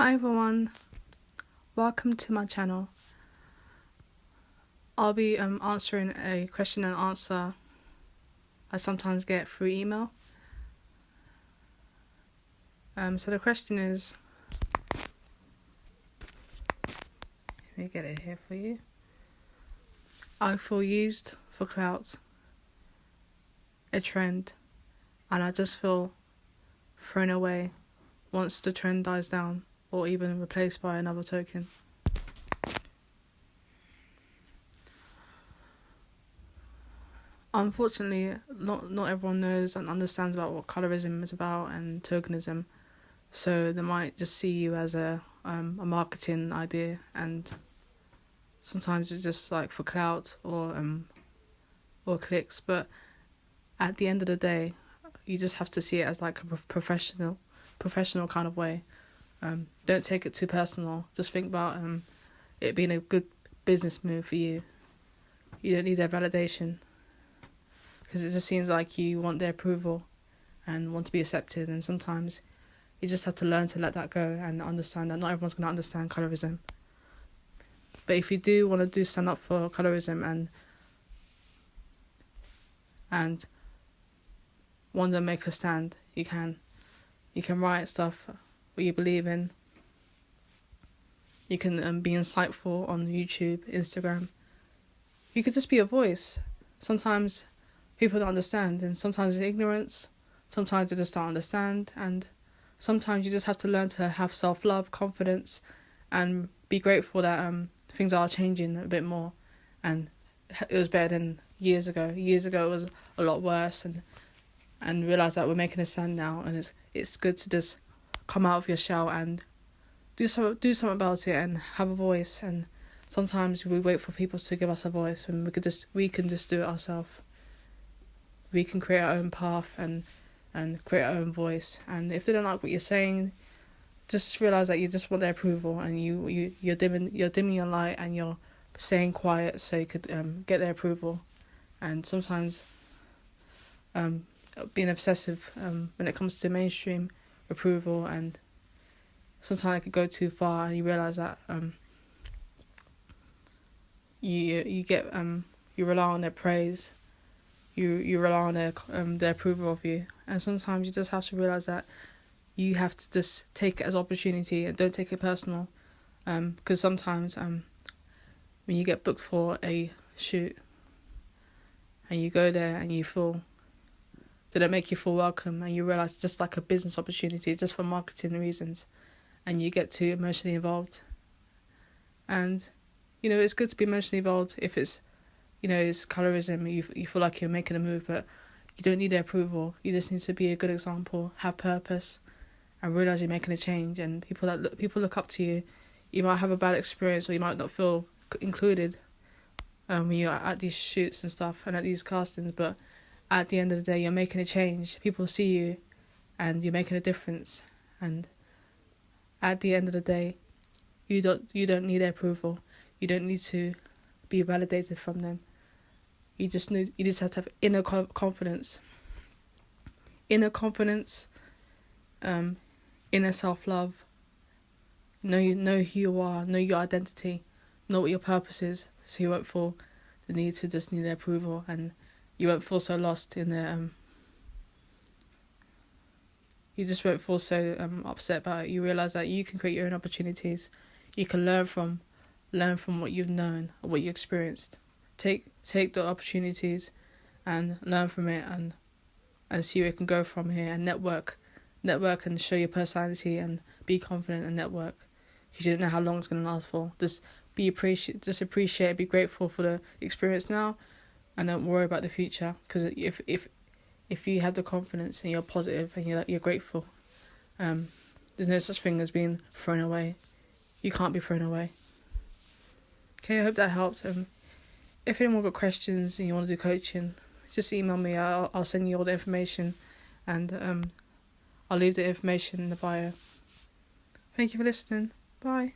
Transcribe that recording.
Hi everyone, welcome to my channel. I'll be answering a question and answer I sometimes get through email. So the question is, let me get it here for you. I feel used for clout, a trend, and I just feel thrown away once the trend dies down or even replaced by another token. Unfortunately, not everyone knows and understands about what colorism is about and tokenism, so they might just see you as a marketing idea, and sometimes it's just like for clout or clicks. But at the end of the day, you just have to see it as like a professional kind of way. Don't take it too personal. Just think about it being a good business move for you. You don't need their validation, because it just seems like you want their approval and want to be accepted, and sometimes you just have to learn to let that go and understand that not everyone's going to understand colorism. But if you do want to stand up for colorism and want to make a stand, you can write stuff what you believe in. You can be insightful on YouTube, Instagram. You could just be a voice. Sometimes people don't understand, and sometimes it's ignorance, sometimes they just don't understand, and sometimes you just have to learn to have self-love, confidence, and be grateful that things are changing a bit more. And it was better than years ago. Years ago it was a lot worse, and realise that we're making a stand now, and it's good to just come out of your shell and do something about it and have a voice. And sometimes we wait for people to give us a voice when we can just do it ourselves. We can create our own path and create our own voice. And if they don't like what you're saying, just realise that you just want their approval, and you're dimming your light, and you're staying quiet so you could get their approval. And sometimes being obsessive when it comes to mainstream approval, and sometimes it could go too far, and you realise that you rely on their praise. You rely on their approval of you, and sometimes you just have to realise that you have to just take it as opportunity and don't take it personal, because sometimes when you get booked for a shoot and you go there and you feel they don't make you feel welcome, and you realise it's just like a business opportunity, just for marketing reasons, and you get too emotionally involved. And it's good to be emotionally involved if it's it's colorism. You feel like you're making a move, but you don't need their approval. You just need to be a good example, have purpose, and realise you're making a change. And people look up to you. You might have a bad experience, or you might not feel included when you're at these shoots and stuff and at these castings. But at the end of the day, you're making a change. People see you, and you're making a difference. And at the end of the day, you don't need their approval. You don't need to be validated from them. You just have to have inner confidence, inner self-love. Know who you are, know your identity, know what your purpose is, so you won't feel the need to just need their approval, and you won't feel so lost in their you just won't feel so upset about it. You realise that you can create your own opportunities. You can learn from what you've known or what you experienced. Take the opportunities and learn from it, and see where it can go from here, and network and show your personality, and be confident and network, because you don't know how long it's going to last for. Just appreciate, be grateful for the experience now, and don't worry about the future, because if you have the confidence and you're positive and you're grateful, there's no such thing as being thrown away. You can't be thrown away. Okay, I hope that helped. If anyone got questions and you want to do coaching, just email me. I'll send you all the information, and I'll leave the information in the bio. Thank you for listening. Bye.